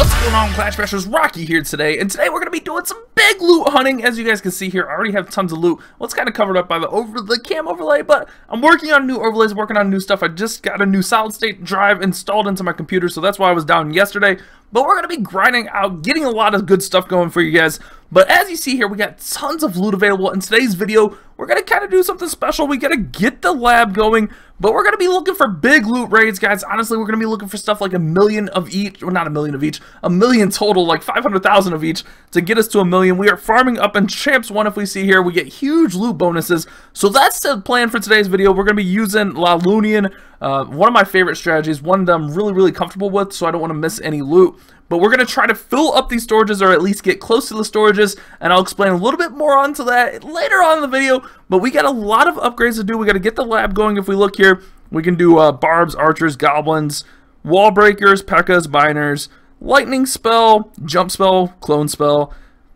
What's going on, Clash Bashers? Rocky here today, and today we're going to be doing some big loot hunting. As you guys can see here, I already have tons of loot. Well, it's kind of covered up by the cam overlay, but I'm working on new overlays, working on new stuff. I just got a new solid state drive installed into my computer, so that's why I was down yesterday. But we're going to be grinding out, getting a lot of good stuff going for you guys. But as you see here, we got tons of loot available. In today's video, we're going to kind of do something special. We got to get the lab going, but we're going to be looking for big loot raids, guys. Honestly, we're going to be looking for stuff like 1 million of each. Well, not 1 million of each. 1 million total, like 500,000 of each to get us to 1 million. We are farming up in Champs 1. If we see here, we get huge loot bonuses. So that's the plan for today's video. We're going to be using LaLoonion, one of my favorite strategies, one that I'm really comfortable with, so I don't want to miss any loot. But we're going to try to fill up these storages, or at least get close to the storages, and I'll explain a little bit more onto that later on in the video. But we got a lot of upgrades to do. We got to get the lab going. If we look here, we can do barbs, archers, goblins, wall breakers, pekkas, biners, lightning spell, jump spell, clone spell,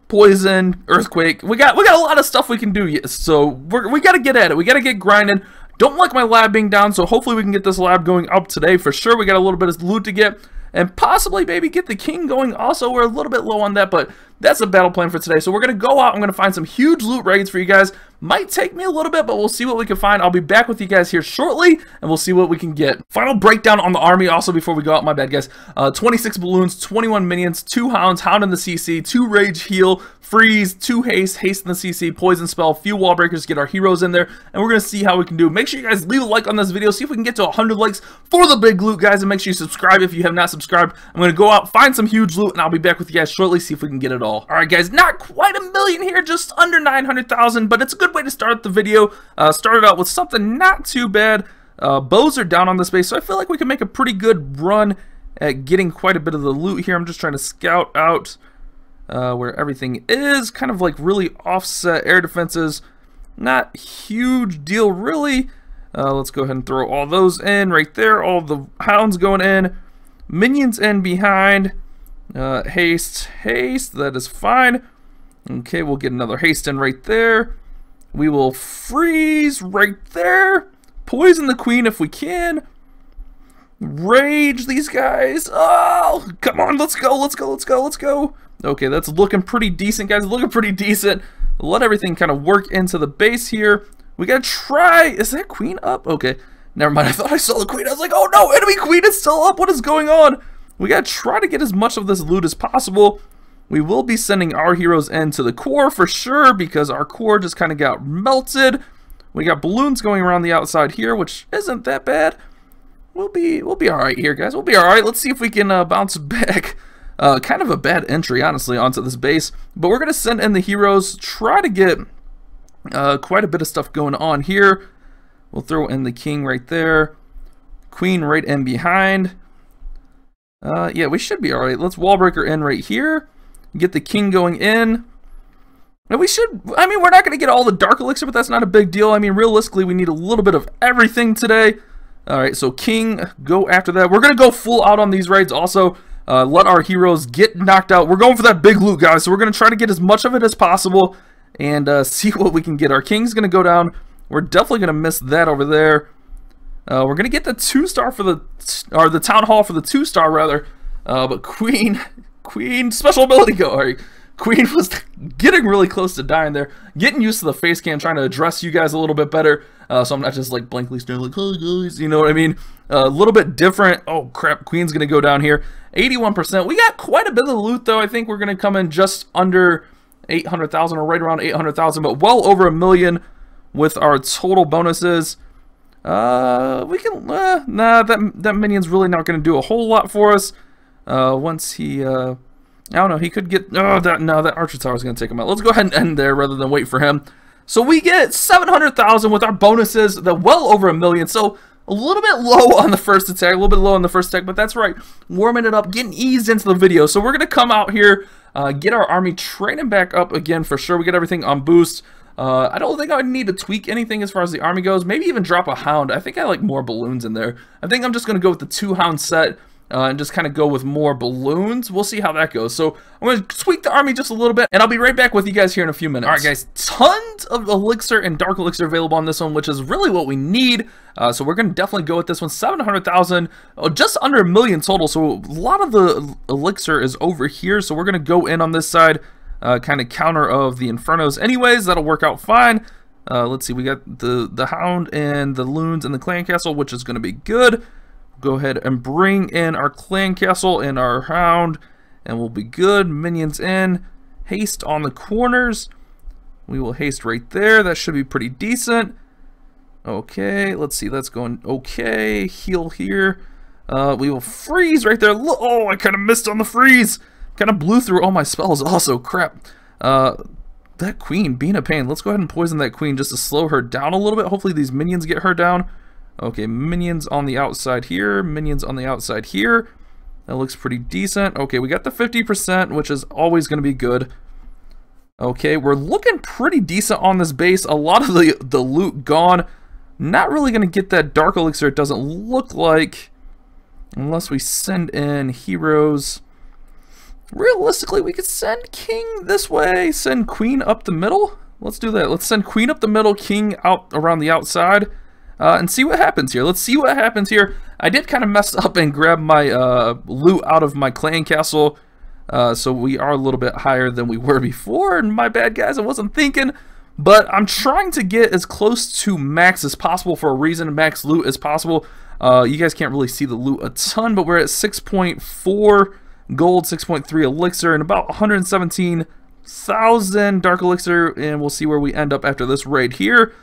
poison, earthquake. We got a lot of stuff we can do, so we got to get at it. We got to get grinding. Don't like my lab being down, so hopefully we can get this lab going up today for sure. We got a little bit of loot to get, and possibly maybe get the king going also. We're a little bit low on that, but that's the battle plan for today. So we're going to go out. I'm going to find some huge loot raids for you guys. Might take me a little bit, but we'll see what we can find. I'll be back with you guys here shortly, and we'll see what we can get. Final breakdown on the army also before we go out. My bad, guys. 26 balloons, 21 minions, 2 hounds, hound in the CC, 2 rage heal, freeze, 2 haste, haste in the CC, poison spell, few wall breakers, get our heroes in there, and we're going to see how we can do. Make sure you guys leave a like on this video, see if we can get to 100 likes for the big loot, guys, and make sure you subscribe if you have not subscribed. I'm going to go out, find some huge loot, and I'll be back with you guys shortly, see if we can get it all. Alright, guys, not quite 1 million here, just under 900,000, but it's a good way to start the video. Started out with something not too bad. Bows are down on the space, so I feel like we can make a pretty good run at getting quite a bit of the loot here. I'm just trying to scout out where everything is, kind of like really offset air defenses. Not huge deal, really. Let's go ahead and throw all those in right there. All the hounds going in. Minions in behind. Haste, that is fine. Okay, we'll get another haste in right there. We will freeze right there. Poison the queen if we can. Rage these guys. Oh, come on, let's go. Okay, that's looking pretty decent, guys. Looking pretty decent. Let everything kind of work into the base here. We gotta try. Is that queen up? Okay, never mind. I thought I saw the queen. I was like, oh no, enemy queen is still up. What is going on? We gotta try to get as much of this loot as possible. We will be sending our heroes into the core for sure, because our core just kind of got melted. We got balloons going around the outside here, which isn't that bad. We'll be all right here, guys. We'll be all right. Let's see if we can bounce back. Kind of a bad entry, honestly, onto this base. But we're going to send in the heroes, try to get quite a bit of stuff going on here. We'll throw in the king right there. Queen right in behind. Yeah, we should be all right. Let's wall breaker in right here. Get the king going in. And we should, I mean, we're not going to get all the Dark Elixir, but that's not a big deal. I mean, realistically, we need a little bit of everything today. All right, so king, go after that. We're going to go full out on these raids also. Let our heroes get knocked out. We're going for that big loot, guys, so we're going to try to get as much of it as possible and see what we can get. Our king's going to go down. We're definitely going to miss that over there. We're going to get the 2-star for the town hall for the 2-star, rather. But Queen, special ability go. All right. Queen was getting really close to dying there. Getting used to the face cam, trying to address you guys a little bit better. So I'm not just like blankly staring like, oh guys, you know what I mean? A little bit different. Oh crap, Queen's gonna go down here. 81%. We got quite a bit of loot though. I think we're gonna come in just under 800,000 or right around 800,000, but well over 1 million with our total bonuses. We can, nah, that minion's really not gonna do a whole lot for us. Once he, I don't know, he could get, that archer tower is going to take him out. Let's go ahead and end there rather than wait for him. So we get 700,000 with our bonuses, the well over 1 million. So a little bit low on the first attack, a little bit low on the first attack, but that's right. Warming it up, getting eased into the video. So we're going to come out here, get our army training back up again for sure. We get everything on boost. I don't think I would need to tweak anything as far as the army goes. Maybe even drop a hound. I think I like more balloons in there. I think I'm just going to go with the 2 hound set. and just kind of go with more balloons. We'll see how that goes. So I'm going to tweak the army just a little bit, and I'll be right back with you guys here in a few minutes. All right, guys, tons of Elixir and Dark Elixir available on this one, which is really what we need. So we're going to definitely go with this one. 700,000, just under 1 million total. So a lot of the Elixir is over here. So we're going to go in on this side, kind of counter of the Infernos anyways. That'll work out fine. Let's see, we got the Hound and the Loons and the Clan Castle, which is going to be good. Go ahead and bring in our Clan Castle and our Hound, and we'll be good. Minions in. Haste on the corners. We will haste right there. That should be pretty decent. Okay, let's see. That's going okay. Heal here. We will freeze right there. Oh, I kind of missed on the freeze. Kind of blew through all my spells also. Crap. That queen being a pain. Let's go ahead and poison that queen just to slow her down a little bit. Hopefully these minions get her down. Okay, minions on the outside here. Minions on the outside here. That looks pretty decent. Okay, we got the 50%, which is always going to be good. Okay, we're looking pretty decent on this base. A lot of the loot gone. Not really going to get that Dark Elixir, it doesn't look like. Unless we send in heroes. Realistically, we could send King this way. Send Queen up the middle. Let's do that. Let's send Queen up the middle, King out around the outside. And see what happens here. Let's see what happens here. I did kind of mess up and grab my loot out of my Clan Castle. So we are a little bit higher than we were before. And my bad, guys, I wasn't thinking. But I'm trying to get as close to max as possible for a reason. Max loot as possible. You guys can't really see the loot a ton. But we're at 6.4 gold, 6.3 elixir, and about 117,000 Dark Elixir. And we'll see where we end up after this raid here.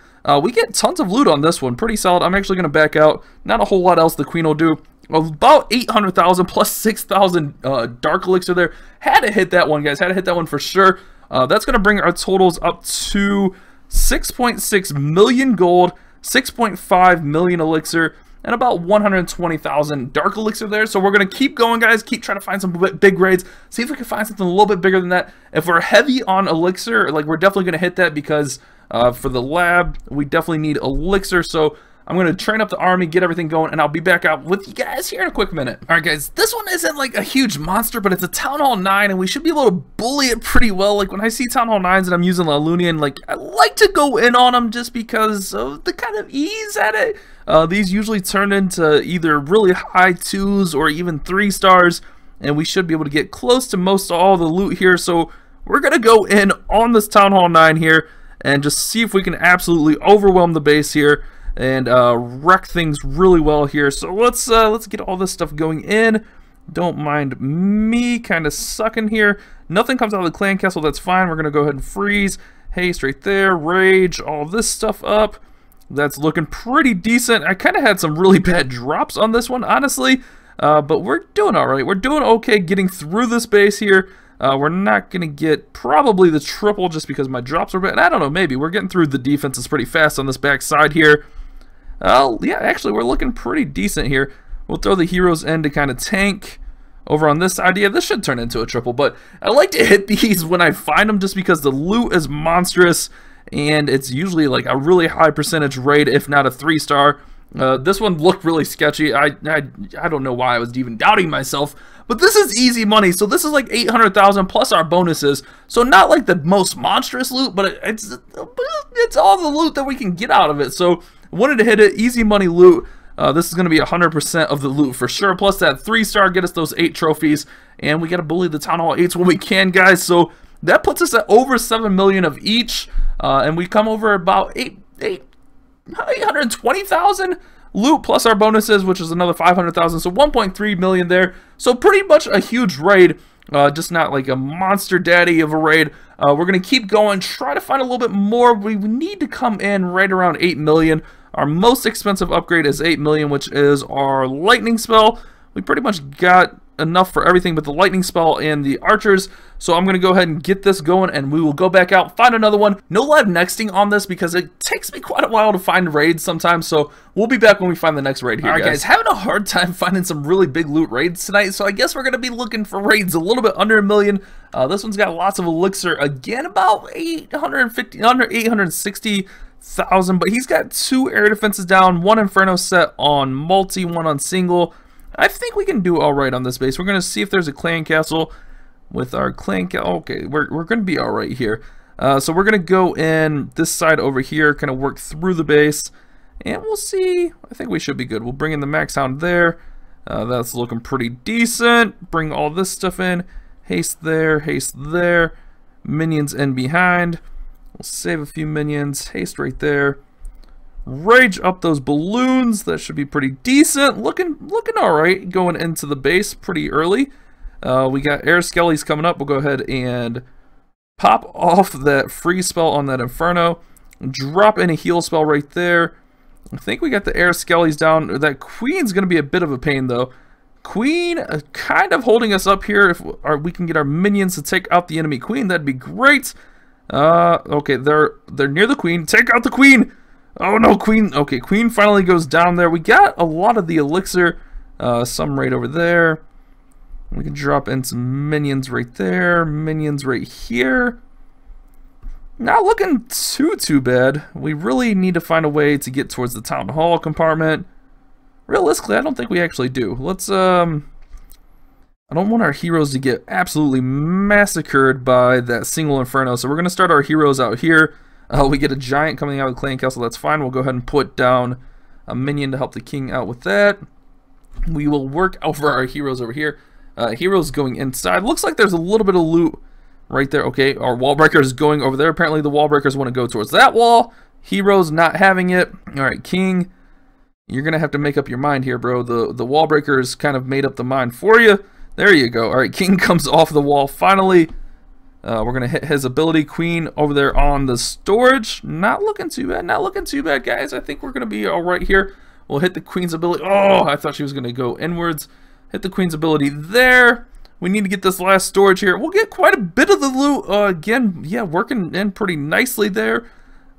We get tons of loot on this one, pretty solid. I'm actually going to back out. Not a whole lot else the queen will do. About 800,000 plus 6,000 Dark Elixir there. Had to hit that one, guys. Had to hit that one for sure. That's going to bring our totals up to 6.6 million gold, 6.5 million elixir, and about 120,000 Dark Elixir there. So we're going to keep going, guys. Keep trying to find some big raids. See if we can find something a little bit bigger than that. If we're heavy on elixir, like, we're definitely going to hit that because for the lab, we definitely need elixir. So I'm going to train up the army, get everything going, and I'll be back out with you guys here in a quick minute. All right, guys, this one isn't like a huge monster, but it's a Town Hall 9, and we should be able to bully it pretty well. Like, when I see Town Hall 9s and I'm using LaLoonion, like, I like to go in on them just because of the kind of ease at it. These usually turn into either really high 2s or even 3 stars, and we should be able to get close to most of all the loot here. So we're going to go in on this Town Hall 9 here and just see if we can absolutely overwhelm the base here and wreck things really well here. So let's get all this stuff going in. Don't mind me kind of sucking here. Nothing comes out of the Clan Castle, that's fine. We're gonna go ahead and freeze, haste right there, rage, all this stuff up. That's looking pretty decent. I kind of had some really bad drops on this one, honestly, but we're doing all right. We're doing okay getting through this base here. We're not going to get probably the triple just because my drops are bad. I don't know, maybe. We're getting through the defenses pretty fast on this back side here. Yeah, actually, we're looking pretty decent here. We'll throw the heroes in to kind of tank over on this side. Yeah, this should turn into a triple, but I like to hit these when I find them just because the loot is monstrous, and it's usually like a really high percentage raid, if not a 3-star. This one looked really sketchy. I don't know why I was even doubting myself, but this is easy money. So this is like 800,000 plus our bonuses. So not like the most monstrous loot, but it's all the loot that we can get out of it. So wanted to hit it, easy money loot. This is going to be 100% of the loot for sure. Plus that 3-star, get us those 8 trophies, and we got to bully the Town Hall 8s when we can, guys. So that puts us at over 7 million of each, and we come over about 820,000 loot plus our bonuses, which is another 500,000, so 1.3 million there. So pretty much a huge raid, just not like a monster daddy of a raid. We're gonna keep going, try to find a little bit more. We need to come in right around 8 million. Our most expensive upgrade is 8 million, which is our lightning spell. We pretty much got enough for everything but the lightning spell and the archers. So I'm going to go ahead and get this going, and we will go back out, find another one. No live nexting on this because it takes me quite a while to find raids sometimes. So we'll be back when we find the next raid here, guys. All right, guys, having a hard time finding some really big loot raids tonight. So I guess we're going to be looking for raids a little bit under 1 million. This one's got lots of elixir. Again, about 860,000, but he's got 2 air defenses down, 1 inferno set on multi, 1 on single. I think we can do alright on this base. We're going to see if there's a clan castle with our clan castle. Okay, we're going to be alright here. So we're going to go in this side over here, kind of work through the base, and we'll see. I think we should be good. We'll bring in the max hound there. That's looking pretty decent. Bring all this stuff in. Haste there, minions in behind. We'll save a few minions. Haste right there. Rage up those balloons. That should be pretty decent. Looking alright going into the base pretty early. We got air skellies coming up. We'll go ahead and pop off that freeze spell on that Inferno. Drop in a heal spell right there. I think we got the air skellies down. That queen's going to be a bit of a pain though. Queen kind of holding us up here. If we can get our minions to take out the enemy queen, that'd be great. Okay, they're near the queen. Take out the queen. Oh no, queen. Okay, queen finally goes down there. We got a lot of the elixir. Some right over there. We can drop in some minions right there. Minions right here. Not looking too bad. We really need to find a way to get towards the town hall compartment. Realistically, I don't think we actually do. Let's, I don't want our heroes to get absolutely massacred by that single Inferno, so we're going to start our heroes out here. We get a giant coming out of the clan castle, that's fine. We'll go ahead and put down a minion to help the king out with that. We will work over our heroes over here. Heroes going inside. Looks like there's a little bit of loot right there. Okay, our wall breaker is going over there. Apparently the wall breakers want to go towards that wall. Heroes not having it. Alright, king. You're going to have to make up your mind here, bro. The wall breakers kind of made up the mind for you. There you go. Alright, king comes off the wall finally. We're going to hit his ability. Queen over there on the storage. Not looking too bad. Not looking too bad, guys. I think we're going to be alright here. We'll hit the queen's ability. Oh, I thought she was going to go inwards. Hit the queen's ability there. We need to get this last storage here. We'll get quite a bit of the loot. Again, yeah, working in pretty nicely there.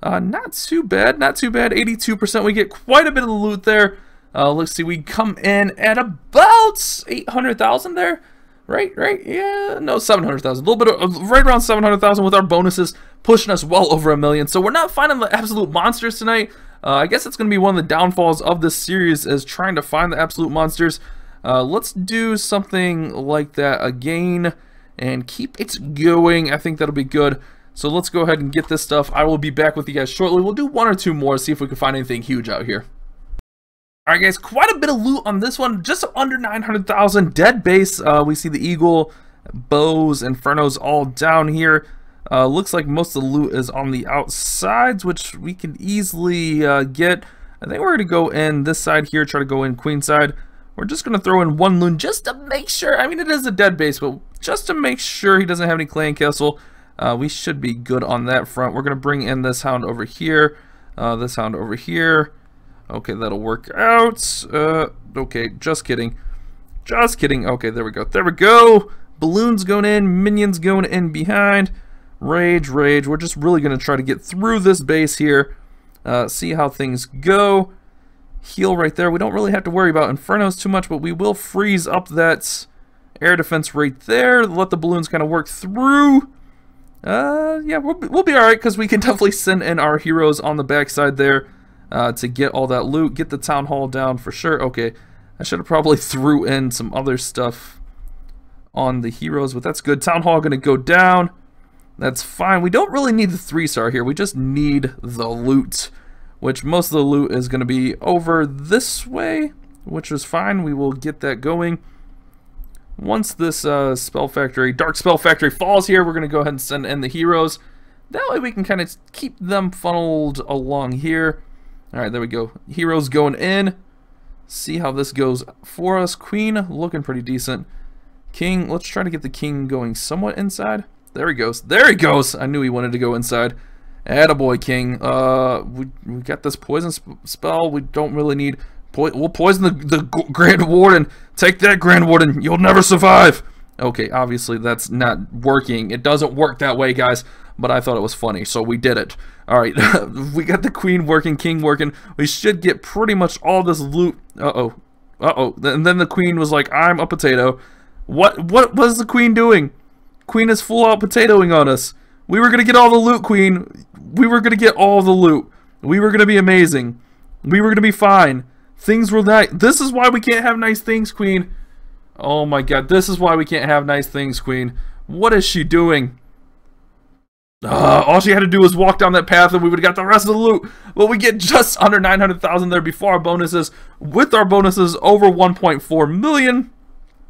Not too bad, not too bad. 82%. We get quite a bit of the loot there. Let's see, we come in at about 800,000 there. Right? Yeah, no, 700,000. A little bit of, right around 700,000 with our bonuses pushing us well over 1 million. So we're not finding the absolute monsters tonight. I guess it's going to be one of the downfalls of this series is trying to find the absolute monsters. Let's do something like that again and keep it going. I think that'll be good. So let's go ahead and get this stuff. I will be back with you guys shortly. We'll do 1 or 2 more, see if we can find anything huge out here. Alright guys, quite a bit of loot on this one. Just under 900,000. Dead base. We see the eagle, bows, infernos all down here. Looks like most of the loot is on the outsides, which we can easily get. I think we're going to go in this side here, try to go in queen side. We're just going to throw in 1 loon just to make sure. I mean, it is a dead base, but just to make sure he doesn't have any clan castle. We should be good on that front. We're going to bring in this hound over here. This hound over here. Okay, that'll work out. Okay, just kidding. Just kidding. Okay, there we go. There we go. Balloons going in. Minions going in behind. Rage. We're just really going to try to get through this base here. See how things go. Heal right there. We don't really have to worry about infernos too much, but we will freeze up that air defense right there. Let the balloons kind of work through. Yeah, we'll be alright because we can definitely send in our heroes on the backside there to get all that loot. Get the town hall down for sure. Okay, I should have probably threw in some other stuff on the heroes, but that's good. Town hall going to go down. That's fine. We don't really need the 3-star here. We just need the loot, which most of the loot is going to be over this way, which is fine. We will get that going. Once this Dark Spell Factory falls here, we're going to go ahead and send in the heroes. That way we can kind of keep them funneled along here. Alright, there we go. Heroes going in. See how this goes for us. Queen looking pretty decent. King, let's try to get the king going somewhat inside. There he goes. There he goes! I knew he wanted to go inside. Attaboy, king. We got this poison spell. We don't really need... We'll poison the Grand Warden. Take that, Grand Warden. You'll never survive. Okay, obviously that's not working. It doesn't work that way, guys. But I thought it was funny, so we did it. Alright, we got the queen working, king working. We should get pretty much all this loot. Uh-oh. And then the queen was like, I'm a potato. What was the queen doing? Queen is full out potatoing on us. We were going to get all the loot, queen. We were going to get all the loot. We were going to be amazing. We were going to be fine. Things were that. This is why we can't have nice things, Queen. Oh my god, this is why we can't have nice things, Queen. What is she doing? All she had to do was walk down that path and we would have got the rest of the loot. But we get just under 900,000 there before our bonuses. With our bonuses, over 1.4 million.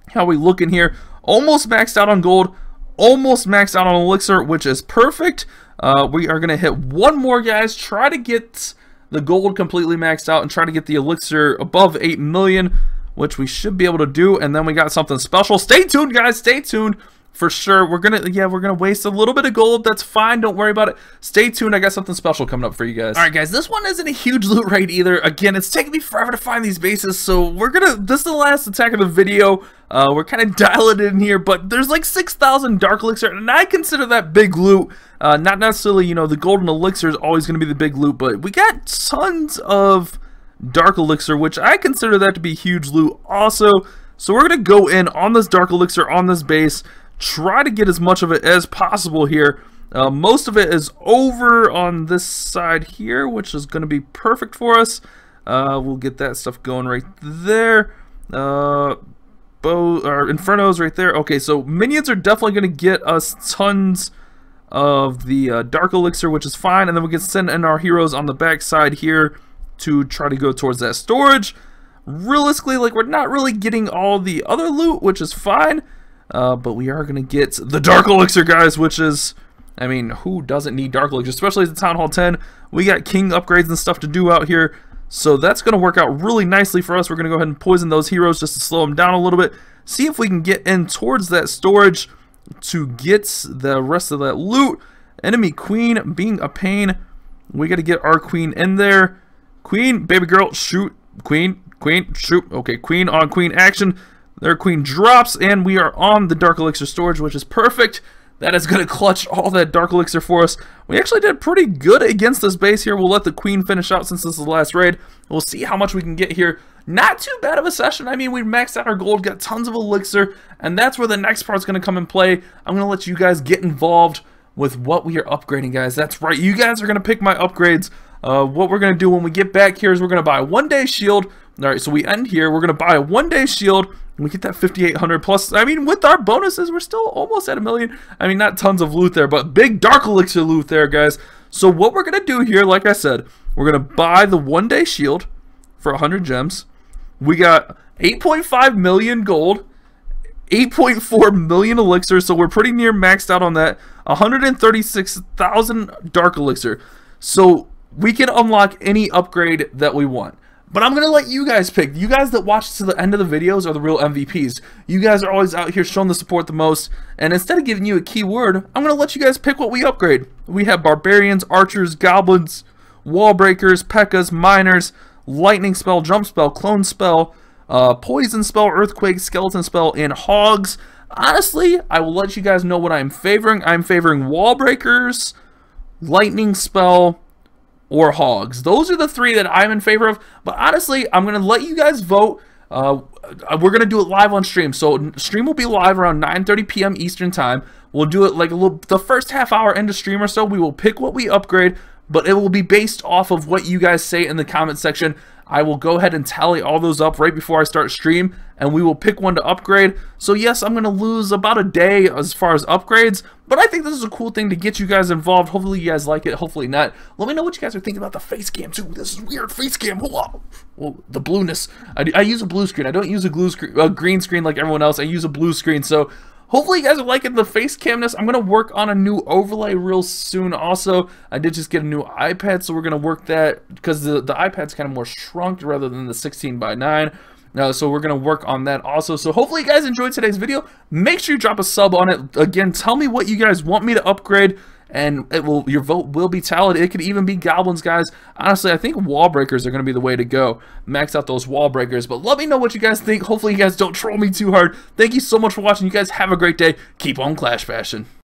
How we looking here? Almost maxed out on gold. Almost maxed out on elixir, which is perfect. We are going to hit one more, guys. Try to get the gold completely maxed out and try to get the elixir above 8 million, which we should be able to do. And then we got something special. Stay tuned, guys. Stay tuned. For sure, we're gonna waste a little bit of gold. That's fine. Don't worry about it. Stay tuned. I got something special coming up for you guys. All right, guys. This one isn't a huge loot raid either. Again, it's taking me forever to find these bases, so this is the last attack of the video. We're kind of dialing it in here, but there's like 6,000 Dark Elixir, and I consider that big loot. Not necessarily, you know, the Gold and Elixir is always gonna be the big loot, but we got tons of Dark Elixir, which I consider that to be huge loot also. So we're gonna go in on this Dark Elixir on this base. Try to get as much of it as possible here. Most of it is over on this side here, which is going to be perfect for us. We'll get that stuff going right there. Infernos right there. Okay, so minions are definitely going to get us tons of the Dark Elixir, which is fine. And then we can send in our heroes on the back side here to try to go towards that storage. Realistically, like, we're not really getting all the other loot, which is fine. But we are going to get the Dark Elixir, guys, which is, I mean, who doesn't need Dark Elixir, especially at the Town Hall 10. We got king upgrades and stuff to do out here, so that's going to work out really nicely for us. We're going to go ahead and poison those heroes just to slow them down a little bit, see if we can get in towards that storage to get the rest of that loot. Enemy queen being a pain. We got to get our queen in there. Queen, baby girl, shoot. Queen, shoot. Okay, queen on queen action. Their queen drops, and we are on the Dark Elixir storage, which is perfect. That is going to clutch all that Dark Elixir for us. We actually did pretty good against this base here. We'll let the queen finish out since this is the last raid. We'll see how much we can get here. Not too bad of a session. I mean, we maxed out our gold, got tons of elixir, and that's where the next part's going to come in play. I'm going to let you guys get involved with what we are upgrading, guys. That's right. You guys are going to pick my upgrades. What we're going to do when we get back here is we're going to buy a 1-day shield. All right, so we end here. We're going to buy a 1-day shield. And we get that 5,800 plus. I mean, with our bonuses, we're still almost at 1 million. I mean, not tons of loot there, but big Dark Elixir loot there, guys. So what we're going to do here, like I said, we're going to buy the 1-day shield for 100 gems. We got 8.5 million gold, 8.4 million elixir, so we're pretty near maxed out on that. 136,000 Dark Elixir. So we can unlock any upgrade that we want. But I'm going to let you guys pick. You guys that watch to the end of the videos are the real MVPs. You guys are always out here showing the support the most. And instead of giving you a keyword, I'm going to let you guys pick what we upgrade. We have barbarians, archers, goblins, wall breakers, pekkas, miners, lightning spell, jump spell, clone spell, poison spell, earthquake, skeleton spell, and hogs. Honestly, I will let you guys know what I'm favoring. I'm favoring wall breakers, lightning spell, or hogs. Those are the 3 that I'm in favor of. But honestly, I'm going to let you guys vote. We're going to do it live on stream. So stream will be live around 9:30 p.m. Eastern time. We'll do it like the first half hour into stream or so. We will pick what we upgrade, but it will be based off of what you guys say in the comment section. I will go ahead and tally all those up right before I start stream, and we will pick one to upgrade. So yes, I'm going to lose about a day as far as upgrades, but I think this is a cool thing to get you guys involved. Hopefully you guys like it, hopefully not. Let me know what you guys are thinking about the face cam too. This is weird face cam. Well, the blueness. I use a blue screen. I don't use a green screen like everyone else. I use a blue screen. So hopefully you guys are liking the face camness. I'm going to work on a new overlay real soon also. I did just get a new iPad, so we're going to work that because the iPad's kind of more shrunk rather than the 16:9. So we're going to work on that also. So hopefully you guys enjoyed today's video. Make sure you drop a sub on it. Again, tell me what you guys want me to upgrade, and your vote will be tallied. It could even be goblins, guys. Honestly, I think wall breakers are going to be the way to go. Max out those wall breakers. But let me know what you guys think. Hopefully you guys don't troll me too hard. Thank you so much for watching. You guys have a great day. Keep on Clash Fashion.